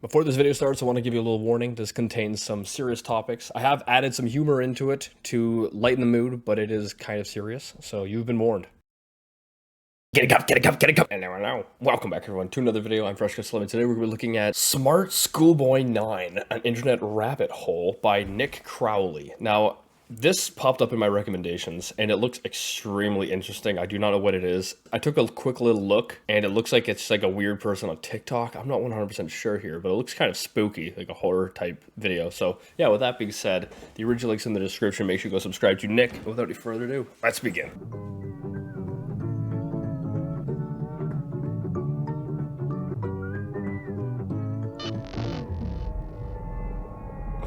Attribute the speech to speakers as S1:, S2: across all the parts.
S1: Before this video starts, I want to give you a little warning. This contains some serious topics. I have added some humor into it to lighten the mood, but it is kind of serious, so you've been warned. Get a cup, get a cup, get a cup. And now, welcome back everyone to another video. I'm Fresh Slim, and today we're going to be looking at smartschoolboy9, an internet rabbit hole by Nick Crowley. Now, this popped up in my recommendations, and it looks extremely interesting. I do not know what it is. I took a quick little look, and it looks like it's like a weird person on TikTok. I'm not 100% sure here, but it looks kind of spooky, like a horror type video. So yeah, with that being said, the original link's in the description. Make sure you go subscribe to Nick. Without any further ado, let's begin.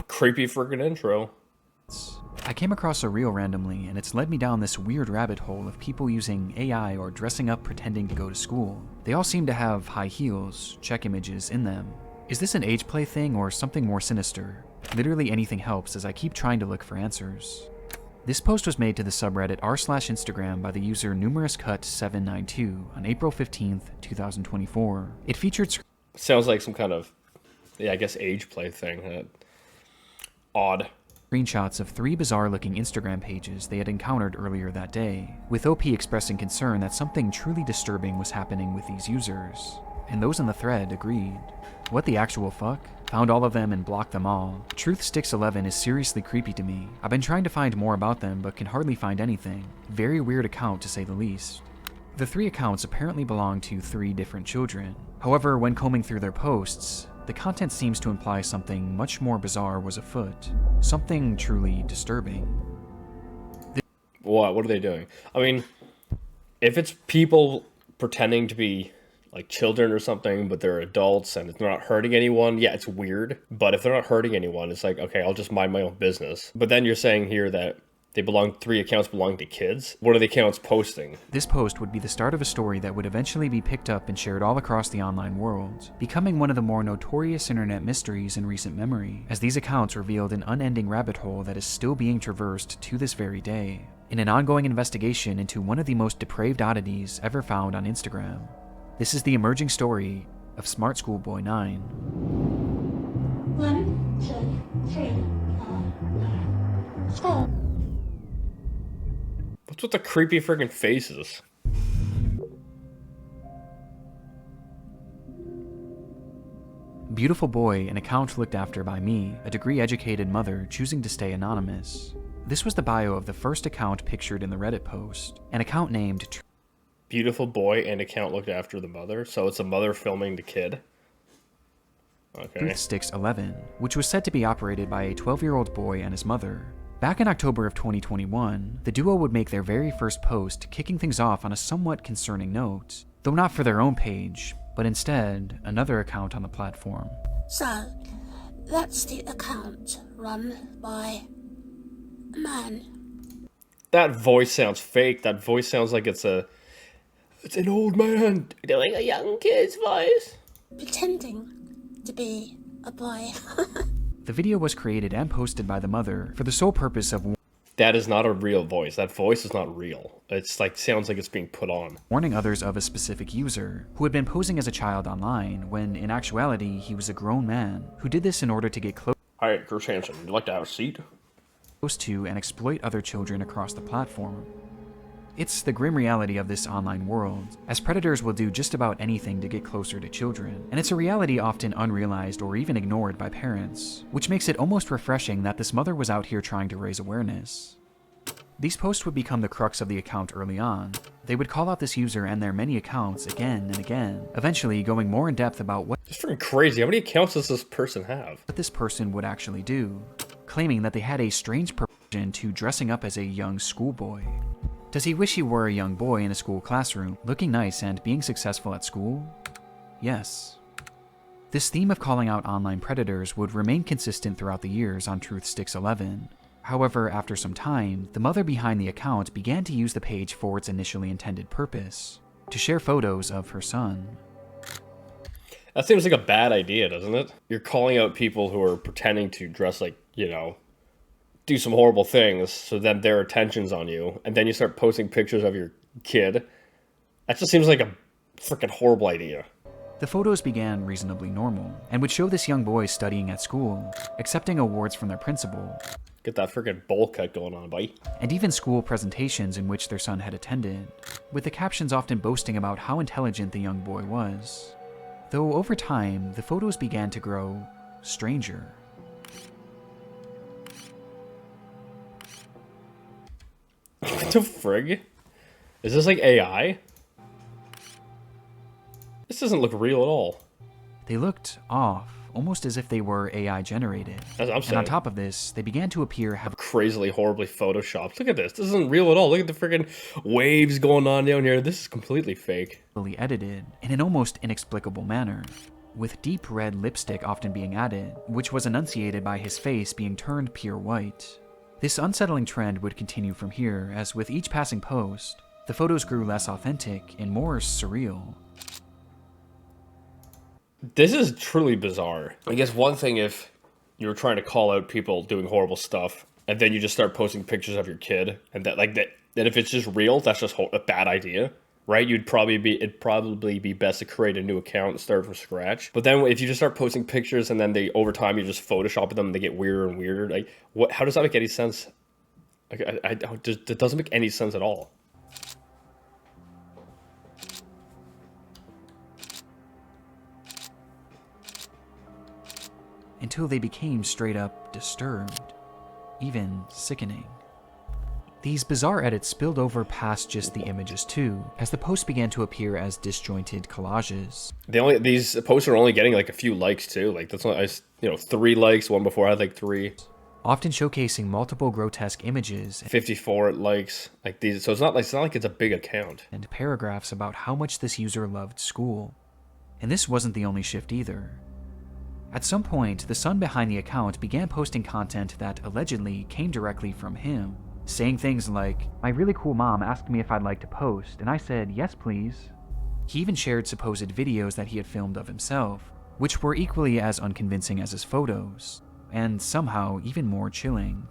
S1: Creepy freaking intro.
S2: I came across a reel randomly, and it's led me down this weird rabbit hole of people using AI or dressing up pretending to go to school. They all seem to have high heels, check images in them. Is this an age play thing or something more sinister? Literally anything helps as I keep trying to look for answers. This post was made to the subreddit r/Instagram by the user numerouscut792 on April 15th, 2024. It featured...
S1: Sounds like some kind of, yeah, I guess age play thing. Odd.
S2: Screenshots of 3 bizarre-looking Instagram pages they had encountered earlier that day, with OP expressing concern that something truly disturbing was happening with these users. And those in the thread agreed. What the actual fuck? Found all of them and blocked them all. Truthsticks11 is seriously creepy to me. I've been trying to find more about them but can hardly find anything. Very weird account to say the least. The 3 accounts apparently belong to 3 different children. However, when combing through their posts, the content seems to imply something much more bizarre was afoot. Something truly disturbing.
S1: What are they doing? I mean, if it's people pretending to be like children or something, but they're adults and they're not hurting anyone, yeah, it's weird. But if they're not hurting anyone, it's like, okay, I'll just mind my own business. But then you're saying here that 3 accounts belong to kids? What are the accounts posting?
S2: This post would be the start of a story that would eventually be picked up and shared all across the online world, becoming one of the more notorious internet mysteries in recent memory, as these accounts revealed an unending rabbit hole that is still being traversed to this very day, in an ongoing investigation into one of the most depraved oddities ever found on Instagram. This is the emerging story of smartschoolboy9.
S3: 1, 2, 3, 4, 4.
S1: What's with the creepy friggin' faces?
S2: Beautiful boy, an account looked after by me, a degree-educated mother choosing to stay anonymous. This was the bio of the first account pictured in the Reddit post, an account named
S1: Beautiful boy and account looked after the mother, so it's a mother filming the kid. Okay.
S2: Truthsticks11, which was said to be operated by a 12-year-old boy and his mother. Back in October of 2021, the duo would make their very first post, kicking things off on a somewhat concerning note, though not for their own page, but instead another account on the platform.
S3: So, that's the account run by a man.
S1: That voice sounds fake. That voice sounds like it's an old man doing a young kid's voice.
S3: Pretending to be a boy.
S2: The video was created and posted by the mother for the sole purpose of
S1: That is not a real voice. That voice is not real. It's like, sounds like it's being put on.
S2: warning others of a specific user who had been posing as a child online when in actuality he was a grown man who did this in order to get close
S1: Hi, Chris Hansen. Would you like to have a seat?
S2: to and exploit other children across the platform. It's the grim reality of this online world, as predators will do just about anything to get closer to children, and it's a reality often unrealized or even ignored by parents, which makes it almost refreshing that this mother was out here trying to raise awareness. These posts would become the crux of the account early on. They would call out this user and their many accounts again and again, eventually going more in depth about what
S1: It's freaking crazy. How many accounts does this person have?
S2: this person would actually do, claiming that they had a strange perversion to dressing up as a young schoolboy. Does he wish he were a young boy in a school classroom, looking nice and being successful at school? Yes. This theme of calling out online predators would remain consistent throughout the years on Truthsticks11. However, after some time, the mother behind the account began to use the page for its initially intended purpose, to share photos of her son.
S1: That seems like a bad idea, doesn't it? You're calling out people who are pretending to dress like, do some horrible things, so then their attention's on you, and then you start posting pictures of your kid. That just seems like a freaking horrible idea.
S2: The photos began reasonably normal, and would show this young boy studying at school, accepting awards from their principal,
S1: Get that freaking bowl cut going on, buddy.
S2: and even school presentations in which their son had attended, with the captions often boasting about how intelligent the young boy was. Though over time, the photos began to grow stranger.
S1: What the frig? Is this like AI? This doesn't look real at all.
S2: They looked off, almost as if they were AI generated.
S1: As I'm
S2: And
S1: saying.
S2: on top of this, they began to appear
S1: Crazily, horribly photoshopped. Look at this. This isn't real at all. Look at the freaking waves going on down here. This is completely fake.
S2: heavily edited in an almost inexplicable manner, with deep red lipstick often being added, which was enunciated by his face being turned pure white. This unsettling trend would continue from here, as with each passing post, the photos grew less authentic and more surreal.
S1: This is truly bizarre. I guess one thing if you were trying to call out people doing horrible stuff, and then you just start posting pictures of your kid, and that if it's just real, that's just a bad idea, right? It'd probably be best to create a new account and start from scratch. But then if you just start posting pictures and then over time you just Photoshop them and they get weirder and weirder, like how does that make any sense? Like it doesn't make any sense at all.
S2: Until they became straight up disturbed, even sickening. These bizarre edits spilled over past just the images too, as the posts began to appear as disjointed collages.
S1: These posts are only getting like a few likes too. Like that's not 3 likes. One before had like 3.
S2: Often showcasing multiple grotesque images
S1: 54 likes. Like these, so it's not like it's a big account.
S2: and paragraphs about how much this user loved school. And this wasn't the only shift either. At some point, the son behind the account began posting content that allegedly came directly from him, saying things like, "My really cool mom asked me if I'd like to post, and I said, yes please." He even shared supposed videos that he had filmed of himself, which were equally as unconvincing as his photos, and somehow even more chilling.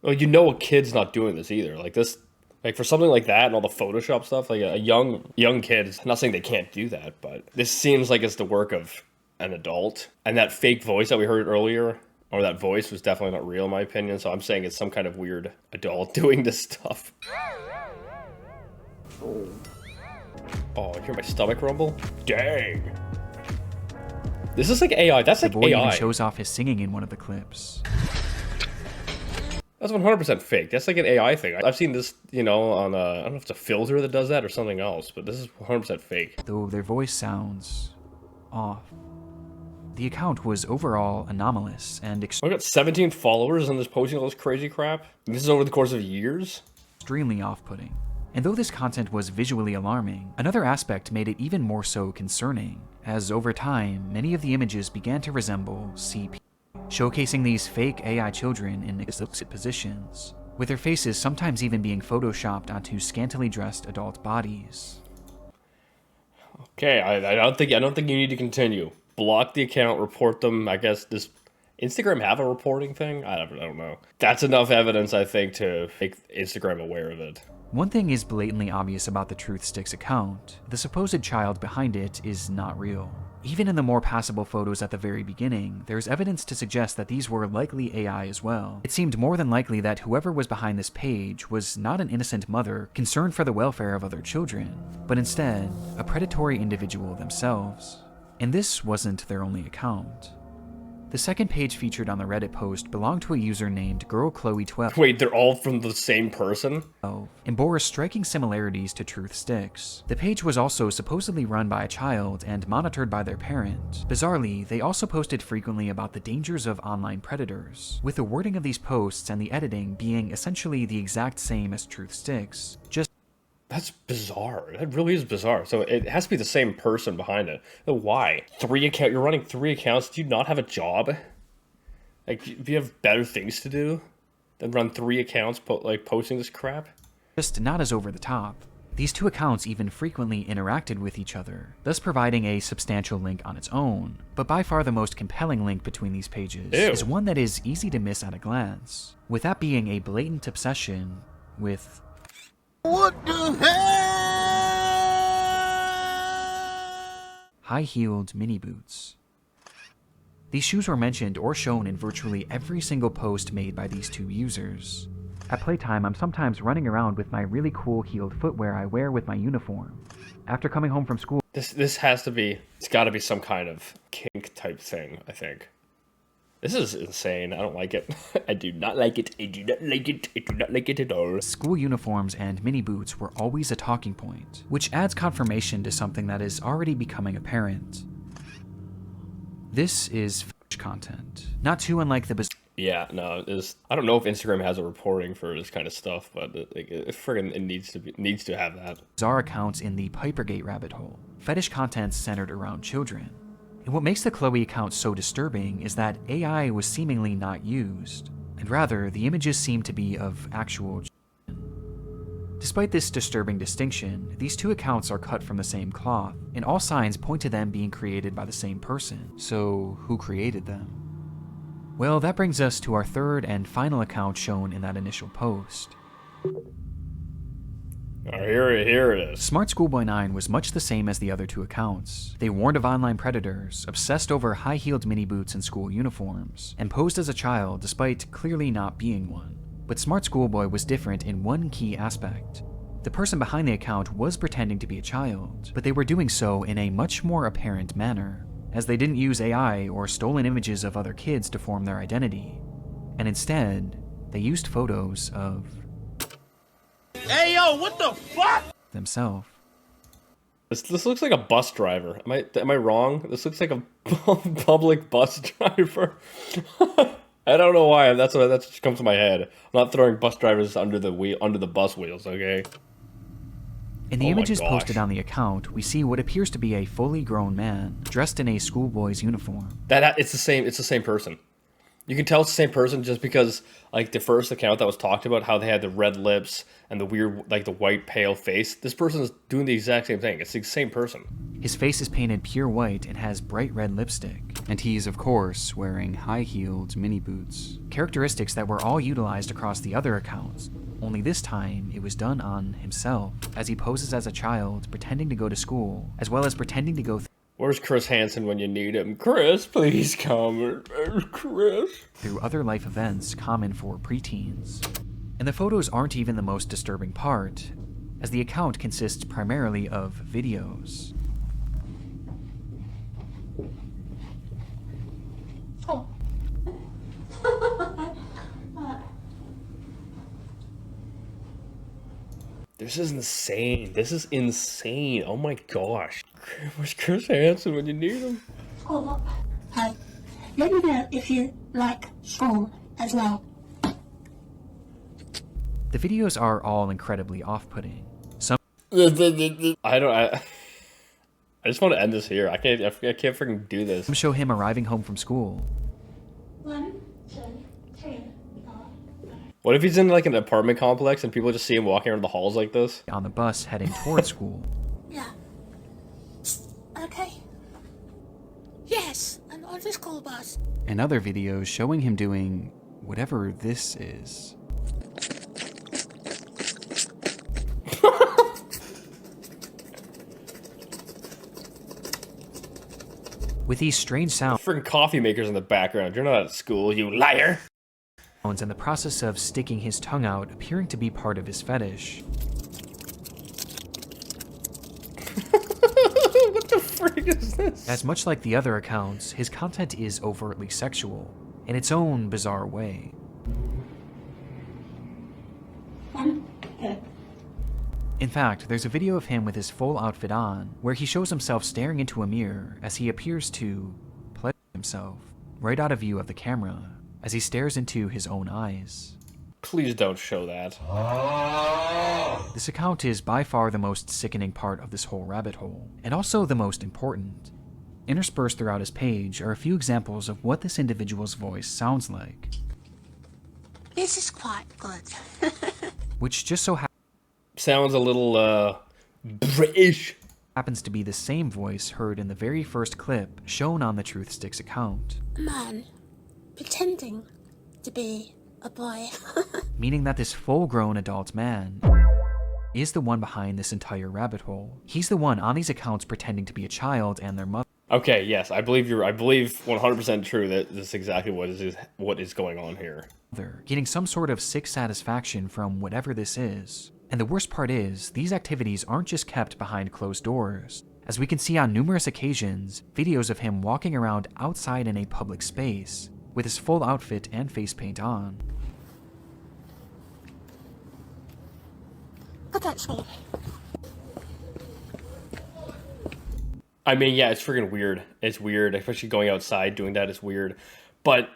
S1: Well, a kid's not doing this either. Like this, like for something like that and all the Photoshop stuff, like a young kid. I'm not saying they can't do that, but this seems like it's the work of an adult. And that fake voice that we heard earlier, or that voice was definitely not real in my opinion. So I'm saying it's some kind of weird adult doing this stuff. Oh, you hear my stomach rumble? Dang. This is like AI. That's like
S2: The boy
S1: AI.
S2: even shows off his singing in one of the clips.
S1: That's 100% fake. That's like an AI thing. I've seen this, on I don't know if it's a filter that does that or something else, but this is 100% fake.
S2: Though their voice sounds off. The account was overall anomalous and
S1: I got 17 followers and just posting all this crazy crap. And this is over the course of years.
S2: extremely off-putting. And though this content was visually alarming, another aspect made it even more so concerning, as over time, many of the images began to resemble CP, showcasing these fake AI children in explicit positions, with their faces sometimes even being photoshopped onto scantily dressed adult bodies.
S1: Okay, I don't think you need to continue. Block the account, report them. I guess does Instagram have a reporting thing? I don't know. That's enough evidence, I think, to make Instagram aware of it.
S2: One thing is blatantly obvious about the Truth Sticks account. The supposed child behind it is not real. Even in the more passable photos at the very beginning, there's evidence to suggest that these were likely AI as well. It seemed more than likely that whoever was behind this page was not an innocent mother concerned for the welfare of other children, but instead, a predatory individual themselves. And this wasn't their only account. The second page featured on the Reddit post belonged to a user named GirlChloe12.
S1: Wait, they're all from the same person?
S2: And bore striking similarities to Truth Sticks. The page was also supposedly run by a child and monitored by their parent. Bizarrely, they also posted frequently about the dangers of online predators, with the wording of these posts and the editing being essentially the exact same as Truth Sticks, just
S1: That's bizarre. That really is bizarre. So it has to be the same person behind it. Why? You're running 3 accounts. Do you not have a job? Like, do you have better things to do than run 3 accounts, posting this crap?
S2: not as over the top. These two accounts even frequently interacted with each other, thus providing a substantial link on its own. But by far the most compelling link between these pages is one that is easy to miss at a glance, with that being a blatant obsession with
S4: What the hell?
S2: high-heeled mini boots. These shoes were mentioned or shown in virtually every single post made by these two users. At playtime, I'm sometimes running around with my really cool heeled footwear I wear with my uniform. After coming home from school,
S1: This has to be, it's got to be some kind of kink type thing, I think. This is insane. I don't like it. I do not like it. I do not like it. I do not like it at all.
S2: school uniforms and mini boots were always a talking point, which adds confirmation to something that is already becoming apparent. This is fetish content, not too unlike the
S1: Yeah, no, I don't know if Instagram has a reporting for this kind of stuff, but it needs to have that.
S2: bizarre accounts in the Pipergate rabbit hole. Fetish content centered around children. And what makes the Chloe account so disturbing is that AI was seemingly not used, and rather the images seem to be of actual children. Despite this disturbing distinction, these two accounts are cut from the same cloth, and all signs point to them being created by the same person. So, who created them? Well, that brings us to our third and final account shown in that initial post.
S1: Here it is.
S2: smartschoolboy9 was much the same as the other two accounts. They warned of online predators, obsessed over high-heeled mini boots and school uniforms, and posed as a child despite clearly not being one. But Smart Schoolboy was different in one key aspect. The person behind the account was pretending to be a child, but they were doing so in a much more apparent manner, as they didn't use AI or stolen images of other kids to form their identity, and instead, they used photos of
S4: Hey, yo, what the fuck?
S2: themselves.
S1: This looks like a bus driver. Am I wrong? This looks like a public bus driver. I don't know why. That's what just comes to my head. I'm not throwing bus drivers under the bus wheels, okay?
S2: In the
S1: Oh my
S2: images
S1: gosh.
S2: posted on the account, we see what appears to be a fully grown man, dressed in a schoolboy's uniform.
S1: It's the same person. You can tell it's the same person just because, like, the first account that was talked about, how they had the red lips and the weird, like, the white pale face. This person is doing the exact same thing. It's the same person.
S2: His face is painted pure white and has bright red lipstick. And he is, of course, wearing high-heeled mini boots. Characteristics that were all utilized across the other accounts. Only this time, it was done on himself, as he poses as a child, pretending to go to school, as well as pretending to go
S1: Where's Chris Hansen when you need him? Chris, please come. Chris.
S2: through other life events common for preteens. And the photos aren't even the most disturbing part, as the account consists primarily of videos.
S3: Oh.
S1: This is insane. This is insane. Oh my gosh. Where's Chris Hansen when you need him?
S3: School up. Hey, let me know if you like school as well.
S2: The videos are all incredibly off-putting. Some
S1: I just want to end this here. I can't freaking do this.
S2: show him arriving home from school,
S3: 1, 2, 3, 4.
S1: What if he's in like an apartment complex and people just see him walking around the halls like this?
S2: on the bus heading toward school.
S3: Yeah. Okay. Yes, I'm on the school bus.
S2: And other videos showing him doing whatever this is. With these strange sounds
S1: Freaking coffee makers in the background. You're not at school, you liar.
S2: and the process of sticking his tongue out appearing to be part of his fetish.
S1: What the freak is this?
S2: As much like the other accounts, his content is overtly sexual, in its own bizarre way.
S3: 1, 2.
S2: In fact, there's a video of him with his full outfit on, where he shows himself staring into a mirror as he appears to pleasure himself, right out of view of the camera, as he stares into his own eyes.
S1: Please don't show that.
S2: This account is by far the most sickening part of this whole rabbit hole, and also the most important. Interspersed throughout his page are a few examples of what this individual's voice sounds like,
S3: This is quite good.
S2: which just so
S1: Sounds a little, British.
S2: happens to be the same voice heard in the very first clip shown on the Truth Sticks account.
S3: A man pretending to be a boy.
S2: Meaning that this full-grown adult man is the one behind this entire rabbit hole. He's the one on these accounts pretending to be a child and their mother.
S1: Okay, yes, I believe 100% true that this is exactly what is going on here.
S2: Getting some sort of sick satisfaction from whatever this is. And the worst part is, these activities aren't just kept behind closed doors. As we can see on numerous occasions, videos of him walking around outside in a public space, with his full outfit and face paint on.
S3: Go touch me.
S1: I mean, yeah, it's freaking weird. It's weird, especially going outside doing that is weird. But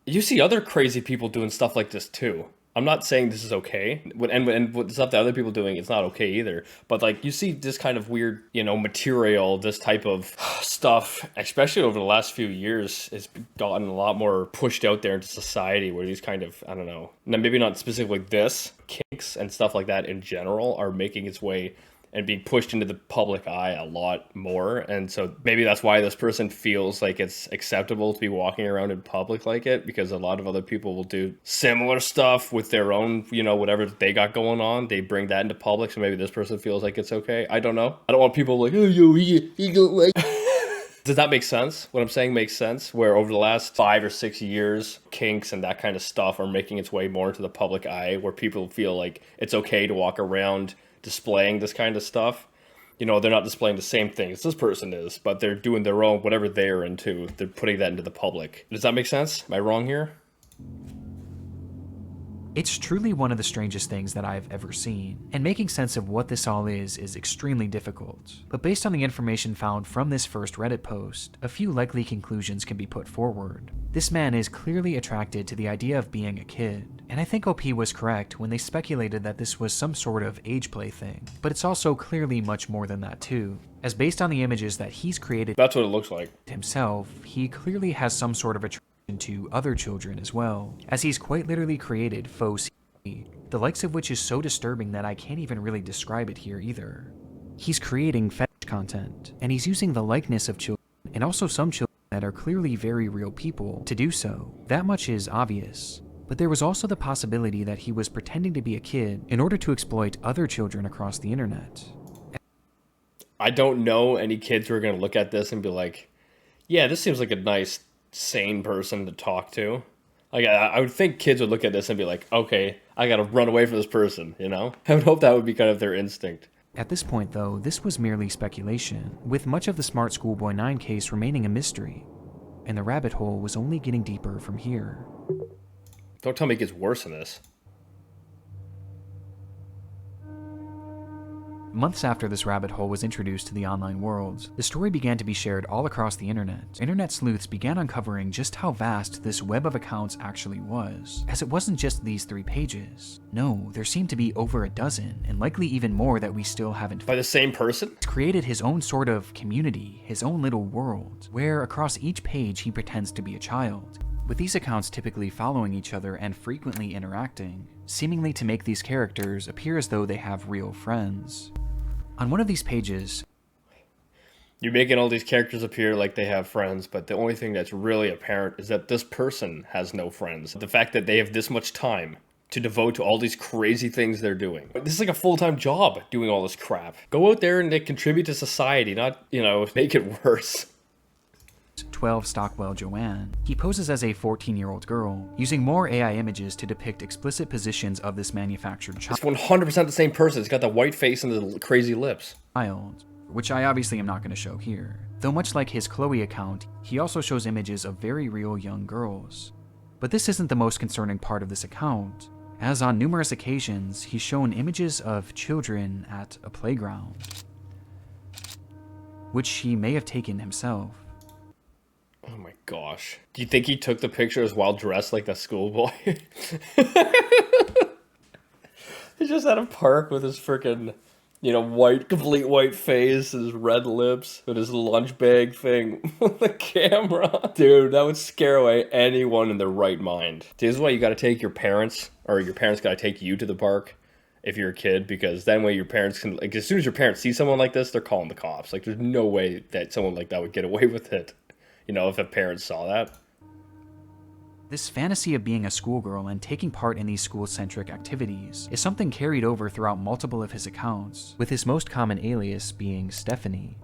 S1: you see other crazy people doing stuff like this too. I'm not saying this is okay, and what the stuff that other people doing, it's not okay either. But like, you see this kind of weird, material, this type of stuff, especially over the last few years, it's gotten a lot more pushed out there into society. Where these kind of, I don't know, maybe not specifically this, kinks and stuff like that in general are making its way and being pushed into the public eye a lot more. And so maybe that's why this person feels like it's acceptable to be walking around in public like it, because a lot of other people will do similar stuff with their own, whatever they got going on. They bring that into public, so maybe this person feels like it's okay. I don't know. I don't want people like, oh, yo, he don't like... Does that make sense? What I'm saying makes sense? Where over the last 5 or 6 years, kinks and that kind of stuff are making its way more into the public eye, where people feel like it's okay to walk around displaying this kind of stuff. They're not displaying the same things this person is, but they're doing their own, whatever they're into, they're putting that into the public. Does that make sense? Am I wrong here?
S2: It's truly one of the strangest things that I've ever seen, and making sense of what this all is extremely difficult. But based on the information found from this first Reddit post, a few likely conclusions can be put forward. This man is clearly attracted to the idea of being a kid, and I think OP was correct when they speculated that this was some sort of age play thing, but it's also clearly much more than that too, as based on the images that he's created
S1: That's what it looks like.
S2: himself, he clearly has some sort of attraction to other children as well, as he's quite literally created faux CG, the likes of which is so disturbing that I can't even really describe it here either. He's creating fetish content, and he's using the likeness of children, and also some children that are clearly very real people, to do so. That much is obvious. But there was also the possibility that he was pretending to be a kid in order to exploit other children across the internet.
S1: I don't know any kids who are going to look at this and be like, yeah, this seems like a nice, sane person to talk to. Like, I would think kids would look at this and be like, okay, I gotta run away from this person, I would hope that would be kind of their instinct.
S2: At this point, though, this was merely speculation, with much of the smartschoolboy9 case remaining a mystery, and the rabbit hole was only getting deeper from here.
S1: Don't tell me it gets worse than this.
S2: Months after this rabbit hole was introduced to the online world, the story began to be shared all across the internet. Internet sleuths began uncovering just how vast this web of accounts actually was, as it wasn't just these 3 pages. No, there seemed to be over a dozen, and likely even more that we still haven't
S1: By the same person?
S2: He's created his own sort of community, his own little world, where across each page he pretends to be a child, with these accounts typically following each other and frequently interacting, seemingly to make these characters appear as though they have real friends. On one of these pages,
S1: You're making all these characters appear like they have friends, but the only thing that's really apparent is that this person has no friends. The fact that they have this much time to devote to all these crazy things they're doing. This is like a full-time job doing all this crap. Go out there and contribute to society, not, make it worse.
S2: 12 Stockwell Joanne, he poses as a 14-year-old girl, using more AI images to depict explicit positions of this manufactured
S1: It's 100% the same person. It's got the white face and the crazy lips.
S2: child, which I obviously am not going to show here. Though much like his Chloe account, he also shows images of very real young girls. But this isn't the most concerning part of this account, as on numerous occasions he's shown images of children at a playground, which he may have taken himself.
S1: Oh my gosh. Do you think he took the pictures while dressed like the schoolboy? He's just at a park with his freaking, white, complete white face, his red lips, with his lunch bag thing with the camera. Dude, that would scare away anyone in their right mind. This is why you gotta take your parents, or your parents gotta take you to the park if you're a kid, because then way your parents can, like, as soon as your parents see someone like this, they're calling the cops. Like, there's no way that someone like that would get away with it. If a parent saw that.
S2: This fantasy of being a schoolgirl and taking part in these school-centric activities is something carried over throughout multiple of his accounts, with his most common alias being Stephanie.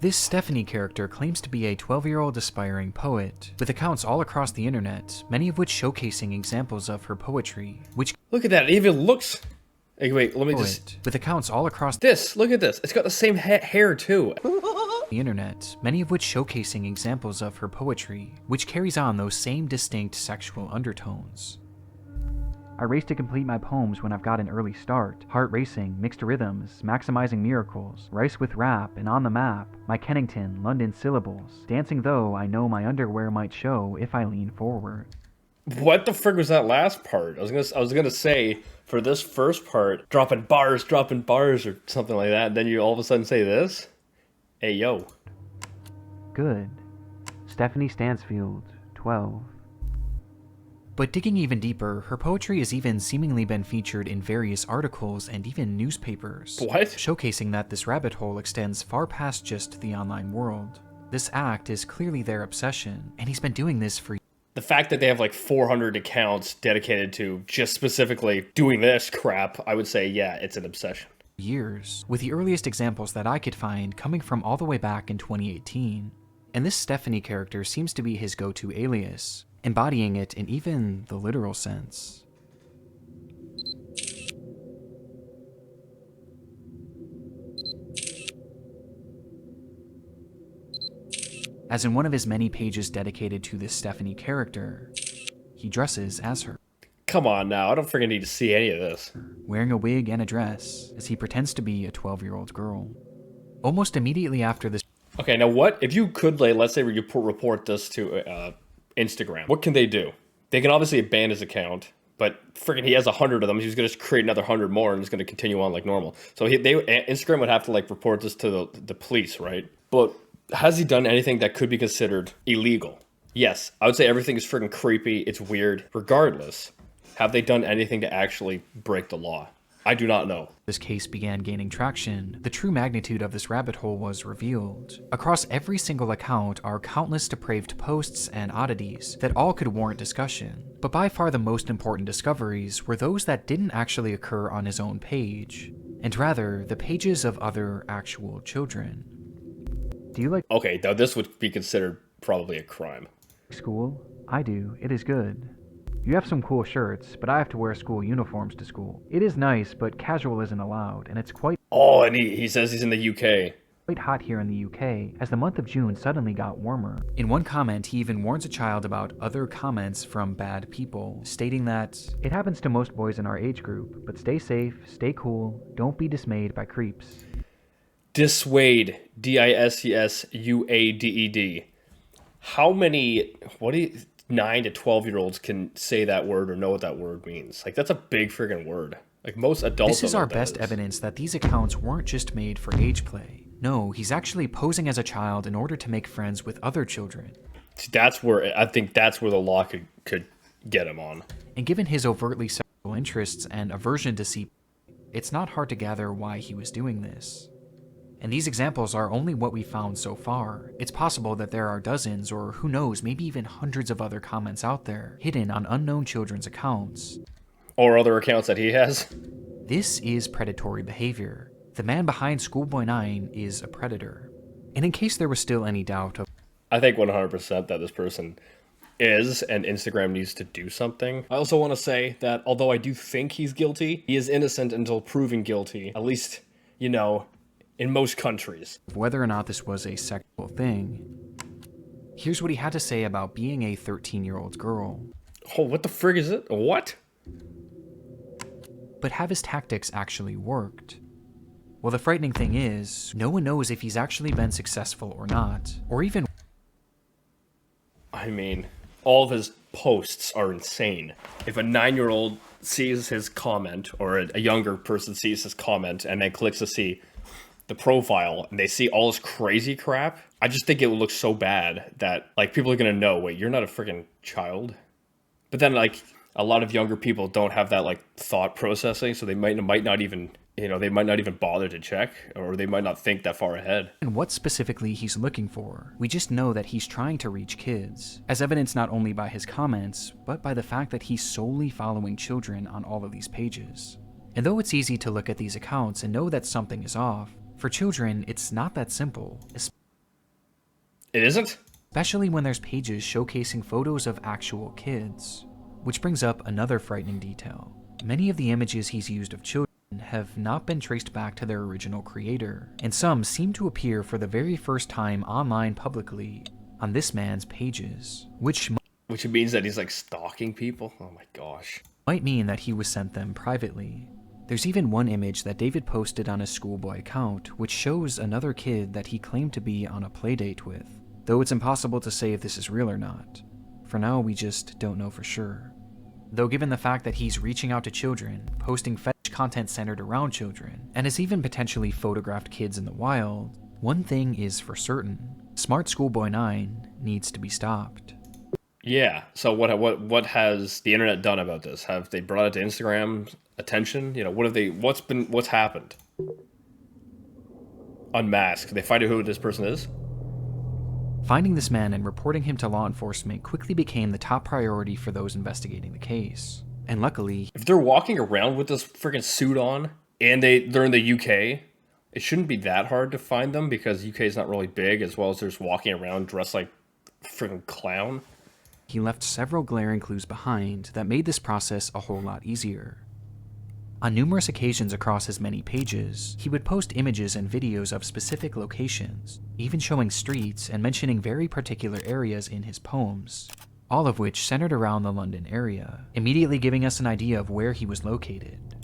S2: This Stephanie character claims to be a 12-year-old aspiring poet, with accounts all across the internet, many of which showcasing examples of her poetry, which
S1: Look at that, it even looks... Hey, wait, let me just...
S2: with accounts all across
S1: This, look at this. It's got the same hair, too.
S2: the internet, many of which showcasing examples of her poetry, which carries on those same distinct sexual undertones. I race to complete my poems when I've got an early start. Heart racing, mixed rhythms, maximizing miracles, rice with rap, and on the map. My Kennington, London syllables. Dancing though, I know my underwear might show if I lean forward.
S1: What the frick was that last part? I was gonna say, for this first part, dropping bars, or something like that, and then you all of a sudden say this? Hey, yo.
S2: Good. Stephanie Stansfield, 12. But digging even deeper, her poetry has even seemingly been featured in various articles and even newspapers.
S1: What?
S2: Showcasing that this rabbit hole extends far past just the online world. This act is clearly their obsession, and he's been doing this for
S1: The fact that they have like 400 accounts dedicated to just specifically doing this crap, I would say, yeah, it's an obsession.
S2: years, with the earliest examples that I could find coming from all the way back in 2018. And this Stephanie character seems to be his go-to alias, embodying it in even the literal sense. As in one of his many pages dedicated to this Stephanie character, he dresses as her,
S1: Come on now, I don't freaking need to see any of this.
S2: wearing a wig and a dress, as he pretends to be a 12-year-old girl. Almost immediately after this,
S1: Okay, now what, if you could, like, let's say you report this to Instagram, what can they do? They can obviously ban his account, but freaking he has 100 of them, he's gonna just create another 100 more and it's gonna continue on like normal. So Instagram would have to like report this to the police, right? But has he done anything that could be considered illegal? Yes, I would say everything is freaking creepy, it's weird. Regardless, have they done anything to actually break the law? I do not know.
S2: this case began gaining traction, the true magnitude of this rabbit hole was revealed. Across every single account are countless depraved posts and oddities that all could warrant discussion. But by far the most important discoveries were those that didn't actually occur on his own page, and rather the pages of other actual children. Do you like
S1: Okay, now this would be considered probably a crime.
S2: school? I do. It is good. You have some cool shirts, but I have to wear school uniforms to school. It is nice, but casual isn't allowed, and it's quite
S1: Oh, and he says he's in the UK.
S2: hot here in the UK, as the month of June suddenly got warmer. In one comment, he even warns a child about other comments from bad people, stating that, "It happens to most boys in our age group, but stay safe, stay cool, don't be dismayed by creeps."
S1: Dissuade, Dissuaded. How many, 9 to 12-year-olds can say that word or know what that word means? Like, that's a big friggin' word. Like, most adults
S2: This is
S1: don't know
S2: our
S1: what that
S2: best
S1: is.
S2: evidence that these accounts weren't just made for age play. No, he's actually posing as a child in order to make friends with other children.
S1: See, that's where, I think that's where the law could get him on.
S2: And given his overtly sexual interests and aversion to see, it's not hard to gather why he was doing this. And these examples are only what we found so far. It's possible that there are dozens, or who knows, maybe even hundreds of other comments out there, hidden on unknown children's accounts.
S1: Or other accounts that he has.
S2: This is predatory behavior. The man behind Schoolboy9 is a predator. And in case there was still any doubt of
S1: I think 100% that this person is, and Instagram needs to do something. I also want to say that although I do think he's guilty, he is innocent until proven guilty. At least, you know, in most countries.
S2: whether or not this was a sexual thing, here's what he had to say about being a 13-year-old girl.
S1: Oh, what the frig is it? What?
S2: But have his tactics actually worked? Well, the frightening thing is, no one knows if he's actually been successful or not, or even
S1: I mean, all of his posts are insane. If a 9-year-old sees his comment, or a younger person sees his comment, and then clicks to see the profile, and they see all this crazy crap, I just think it would look so bad that, like, people are gonna know, wait, you're not a freaking child? But then, like, a lot of younger people don't have that, like, thought processing, so they might not even you know, they might not even bother to check, or they might not think that far ahead.
S2: And what specifically he's looking for. We just know that he's trying to reach kids, as evidenced not only by his comments, but by the fact that he's solely following children on all of these pages. And though it's easy to look at these accounts and know that something is off, for children it's not that simple.
S1: It isn't?
S2: Especially when there's pages showcasing photos of actual kids. Which brings up another frightening detail. Many of the images he's used of children have not been traced back to their original creator, and some seem to appear for the very first time online publicly on this man's pages, which
S1: means that he's like stalking people? Oh my gosh.
S2: Might mean that he was sent them privately. There's even one image that David posted on his schoolboy account, which shows another kid that he claimed to be on a playdate with, though it's impossible to say if this is real or not. For now, we just don't know for sure. Though given the fact that he's reaching out to children, posting fetish content centered around children, and has even potentially photographed kids in the wild, one thing is for certain: smartschoolboy9 needs to be stopped.
S1: Yeah, so what has the internet done about this? Have they brought it to Instagram's attention? You know, what's happened? Unmasked. They find out who this person is?
S2: Finding this man and reporting him to law enforcement quickly became the top priority for those investigating the case. And luckily,
S1: if they're walking around with this freaking suit on, and they're in the UK, it shouldn't be that hard to find them, because UK is not really big, as well as they're just walking around dressed like a freaking clown.
S2: He left several glaring clues behind that made this process a whole lot easier. On numerous occasions across his many pages, he would post images and videos of specific locations, even showing streets and mentioning very particular areas in his poems, all of which centered around the London area, immediately giving us an idea of where he was located.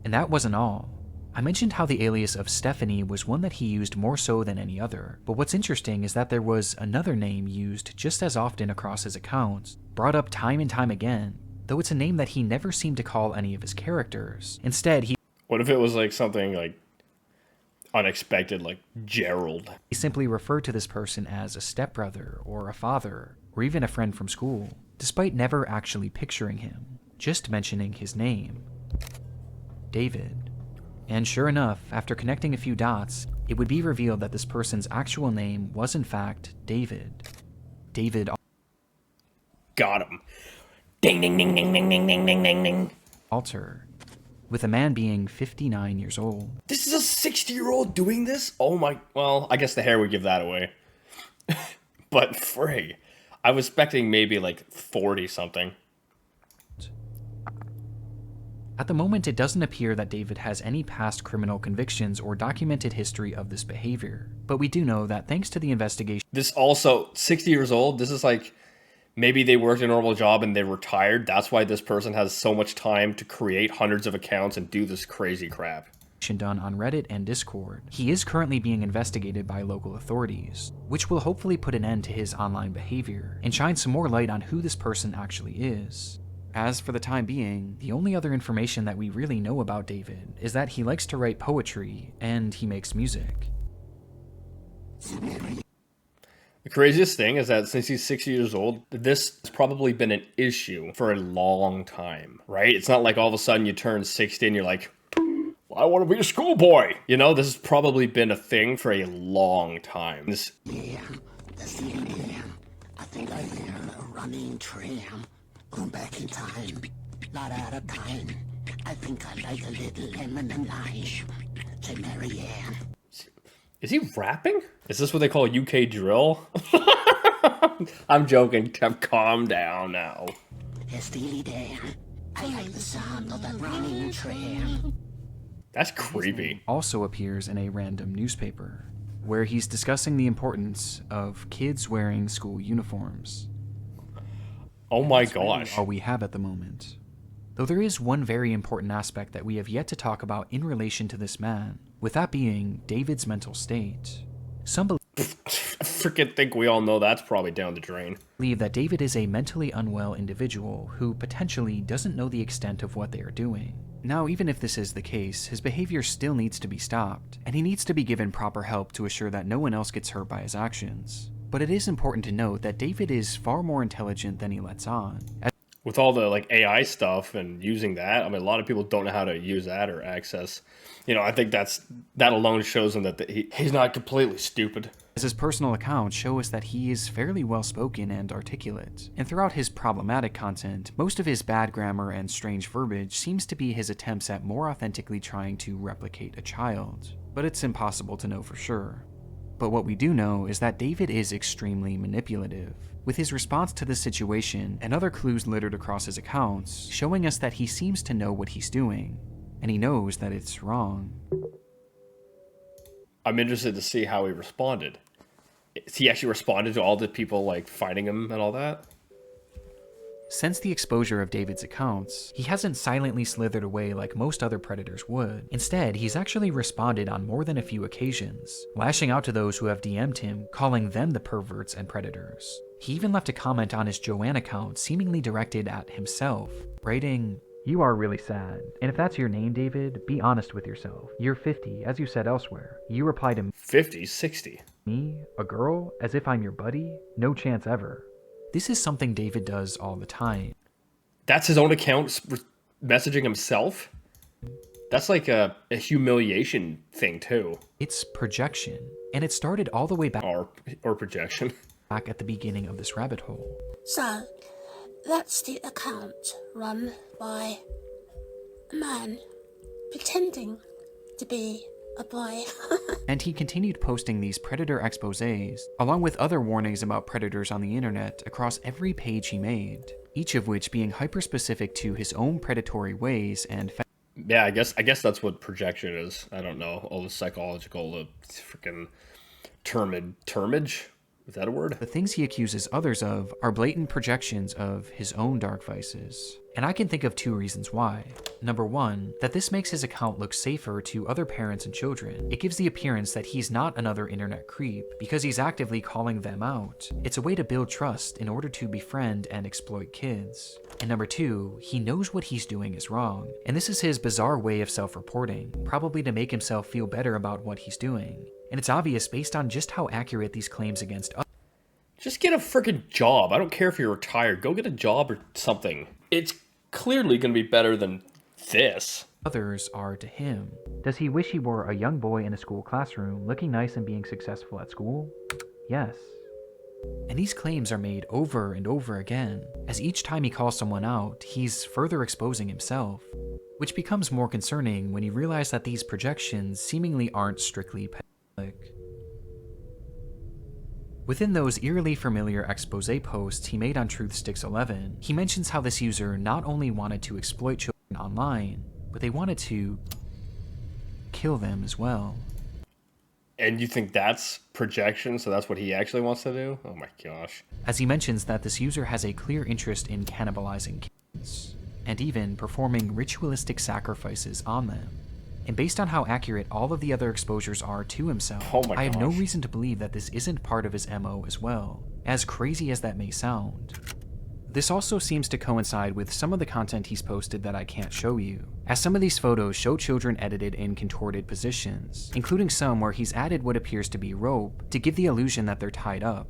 S2: And that wasn't all. I mentioned how the alias of Stephanie was one that he used more so than any other, but what's interesting is that there was another name used just as often across his accounts, brought up time and time again, though it's a name that he never seemed to call any of his characters. Instead,
S1: What if it was like something like unexpected, like Gerald?
S2: He simply referred to this person as a stepbrother or a father, or even a friend from school, despite never actually picturing him, just mentioning his name, David. And sure enough, after connecting a few dots, it would be revealed that this person's actual name was in fact David. David
S1: Got him. Ding, ding, ding, ding, ding, ding, ding, ding, ding, ding.
S2: Alter, with a man being 59 years old.
S1: This is a 60-year-old doing this? Oh my, well, I guess the hair would give that away. But frig, I was expecting maybe like 40-something.
S2: At the moment, it doesn't appear that David has any past criminal convictions or documented history of this behavior, but we do know that thanks to the investigation...
S1: This also, 60 years old, this is like, maybe they worked a normal job and they retired. That's why this person has so much time to create hundreds of accounts and do this crazy crap.
S2: Done on Reddit and Discord. He is currently being investigated by local authorities, which will hopefully put an end to his online behavior and shine some more light on who this person actually is. As for the time being, the only other information that we really know about David is that he likes to write poetry and he makes music.
S1: The craziest thing is that since he's 60 years old, this has probably been an issue for a long time, right? It's not like all of a sudden you turn 60 and you're like, well, I want to be a schoolboy. You know, this has probably been a thing for a long time.
S3: Yeah, the same here. I think I hear a running tram. Going back in time, not out of kind. I think I like a little lemon and lime. Say Marianne.
S1: Is he rapping? Is this what they call UK drill? I'm joking. Calm down now.
S3: Yes, Steely Dan. I like the sound of that running tram.
S1: That's creepy.
S2: Also appears in a random newspaper, where he's discussing the importance of kids wearing school uniforms.
S1: Oh my gosh.
S2: All we have at the moment. Though there is one very important aspect that we have yet to talk about in relation to this man, with that being David's mental state. Some
S1: I freaking think we all know that's probably down the drain.
S2: believe that David is a mentally unwell individual who potentially doesn't know the extent of what they are doing. Now, even if this is the case, his behavior still needs to be stopped, and he needs to be given proper help to assure that no one else gets hurt by his actions. But it is important to note that David is far more intelligent than he lets on.
S1: With all the like AI stuff and using that, I mean, a lot of people don't know how to use that or access. I think that alone shows him that he's not completely stupid.
S2: As his personal accounts show us that he is fairly well-spoken and articulate, and throughout his problematic content, most of his bad grammar and strange verbiage seems to be his attempts at more authentically trying to replicate a child, but it's impossible to know for sure. But what we do know is that David is extremely manipulative, with his response to the situation and other clues littered across his accounts showing us that he seems to know what he's doing, and he knows that it's wrong.
S1: I'm interested to see how he responded. He actually responded to all the people like fighting him and all that?
S2: Since the exposure of David's accounts, he hasn't silently slithered away like most other predators would. Instead, he's actually responded on more than a few occasions, lashing out to those who have DM'd him, calling them the perverts and predators. He even left a comment on his Joanne account seemingly directed at himself, writing, "You are really sad. And if that's your name, David, be honest with yourself. You're 50, as you said elsewhere." You replied to
S1: 50, 60.
S2: me, a girl, as if I'm your buddy? No chance ever. This is something David does all the time.
S1: That's his own account messaging himself? That's like a humiliation thing too.
S2: It's projection, and it started all the way back
S1: Or projection.
S2: back at the beginning of this rabbit hole.
S3: So, that's the account run by a man pretending to be a boy.
S2: And he continued posting these predator exposés, along with other warnings about predators on the internet across every page he made, each of which being hyper-specific to his own predatory ways and
S1: Yeah, I guess that's what projection is. I don't know. All the psychological, freaking termage? Is that a word?
S2: the things he accuses others of are blatant projections of his own dark vices. And I can think of two reasons why. Number one, that this makes his account look safer to other parents and children. It gives the appearance that he's not another internet creep, because he's actively calling them out. It's a way to build trust in order to befriend and exploit kids. And number two, he knows what he's doing is wrong, and this is his bizarre way of self-reporting, probably to make himself feel better about what he's doing. And it's obvious based on just how accurate these claims against others.
S1: Just get a freaking job. I don't care if you're retired. Go get a job or something. It's clearly going to be better than this.
S2: Others are to him. Does he wish he were a young boy in a school classroom, looking nice and being successful at school? Yes. And these claims are made over and over again, as each time he calls someone out, he's further exposing himself, which becomes more concerning when you realize that these projections seemingly aren't strictly public. Within those eerily familiar expose posts he made on TruthSticks11, he mentions how this user not only wanted to exploit children online, but they wanted to kill them as well.
S1: And you think that's projection, so that's what he actually wants to do? Oh my gosh.
S2: As he mentions that this user has a clear interest in cannibalizing kids, and even performing ritualistic sacrifices on them. And based on how accurate all of the other exposures are to himself,
S1: Oh my
S2: I have no
S1: gosh.
S2: reason to believe that this isn't part of his MO as well, as crazy as that may sound. This also seems to coincide with some of the content he's posted that I can't show you, as some of these photos show children edited in contorted positions, including some where he's added what appears to be rope to give the illusion that they're tied up.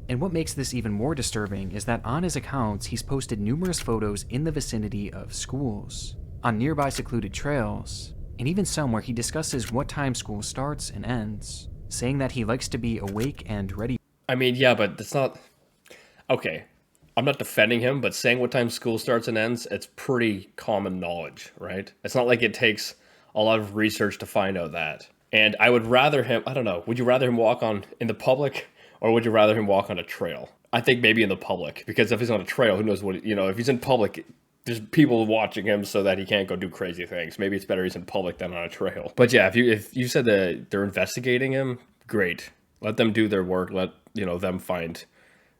S2: And what makes this even more disturbing is that on his accounts he's posted numerous photos in the vicinity of schools, on nearby secluded trails, and even some where he discusses what time school starts and ends, saying that he likes to be awake and ready.
S1: I mean, yeah, but it's not... Okay, I'm not defending him, but saying what time school starts and ends, it's pretty common knowledge, right? It's not like it takes a lot of research to find out that. And I would rather him... I don't know, would you rather him walk in the public, or would you rather him walk on a trail? I think maybe in the public, because if he's on a trail, who knows what... if he's in public... There's people watching him so that he can't go do crazy things. Maybe it's better he's in public than on a trail. But yeah, if you said that they're investigating him, great. Let them do their work. Let them find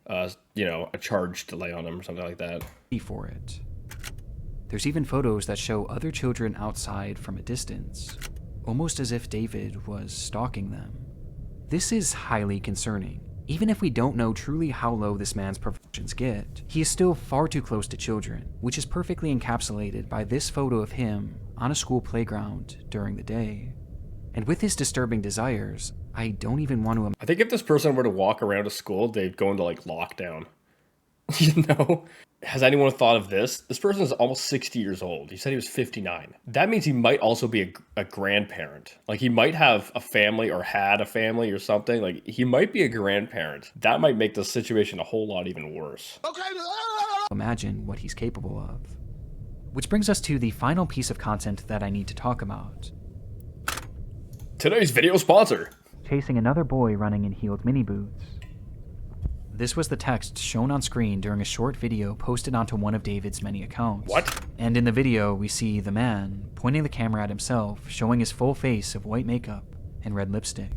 S1: a charge to lay on him or something like that.
S2: For it. There's even photos that show other children outside from a distance, almost as if David was stalking them. This is highly concerning. Even if we don't know truly how low this man's professions get, he is still far too close to children, which is perfectly encapsulated by this photo of him on a school playground during the day. And with his disturbing desires, I don't even want to
S1: I think if this person were to walk around a school, they'd go into like lockdown. has anyone thought of this? This person is almost 60 years old. He said he was 59. That means he might also be a grandparent. Like, he might have a family or had a family or something. Like, he might be a grandparent. That might make the situation a whole lot even worse.
S4: Okay.
S2: Imagine what he's capable of. Which brings us to the final piece of content that I need to talk about.
S1: Today's video sponsor.
S2: Chasing another boy running in heeled mini boots. This was the text shown on screen during a short video posted onto one of David's many accounts.
S1: What?
S2: And in the video, we see the man pointing the camera at himself, showing his full face of white makeup and red lipstick.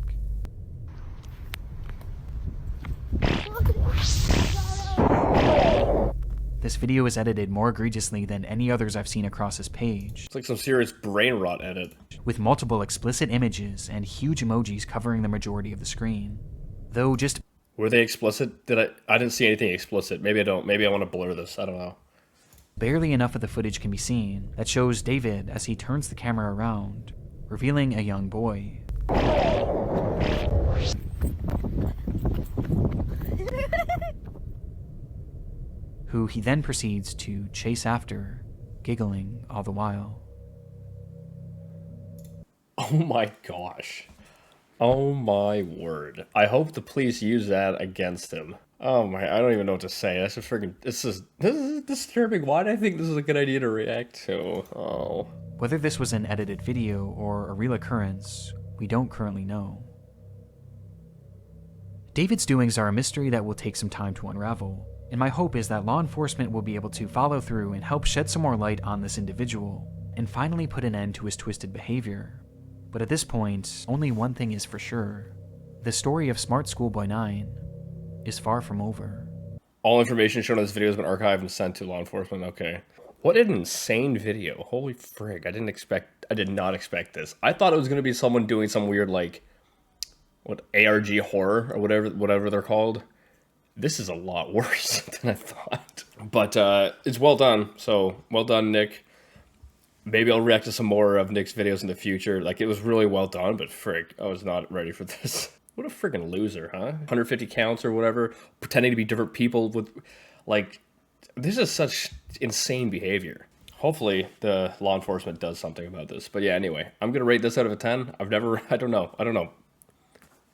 S2: This video is edited more egregiously than any others I've seen across his page,
S1: It's like some serious brain rot edit.
S2: with multiple explicit images and huge emojis covering the majority of the screen. Though just
S1: Were they explicit? I didn't see anything explicit. Maybe I don't. Maybe I want to blur this. I don't know.
S2: barely enough of the footage can be seen that shows David as he turns the camera around, revealing a young boy. Who he then proceeds to chase after, giggling all the while.
S1: Oh my gosh. Oh my word. I hope the police use that against him. Oh my, I don't even know what to say. That's just freaking, this is disturbing. Why do I think this is a good idea to react to? Oh.
S2: Whether this was an edited video or a real occurrence, we don't currently know. David's doings are a mystery that will take some time to unravel, and my hope is that law enforcement will be able to follow through and help shed some more light on this individual, and finally put an end to his twisted behavior. But at this point, only one thing is for sure. The story of smartschoolboy9 is far from over.
S1: All information shown in this video has been archived and sent to law enforcement. Okay. What an insane video. Holy frig. I did not expect this. I thought it was going to be someone doing some weird, like, what, ARG horror or whatever they're called. This is a lot worse than I thought. But it's well done. So, well done, Nick. Maybe I'll react to some more of Nick's videos in the future. Like, it was really well done, but frig, I was not ready for this. What a friggin' loser, huh? 150 counts or whatever, pretending to be different people with, like, this is such insane behavior. Hopefully the law enforcement does something about this. But yeah, anyway, I'm gonna rate this out of a 10. I don't know.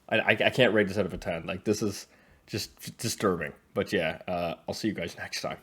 S1: I can't rate this out of a 10. Like, this is just disturbing. But yeah, I'll see you guys next time.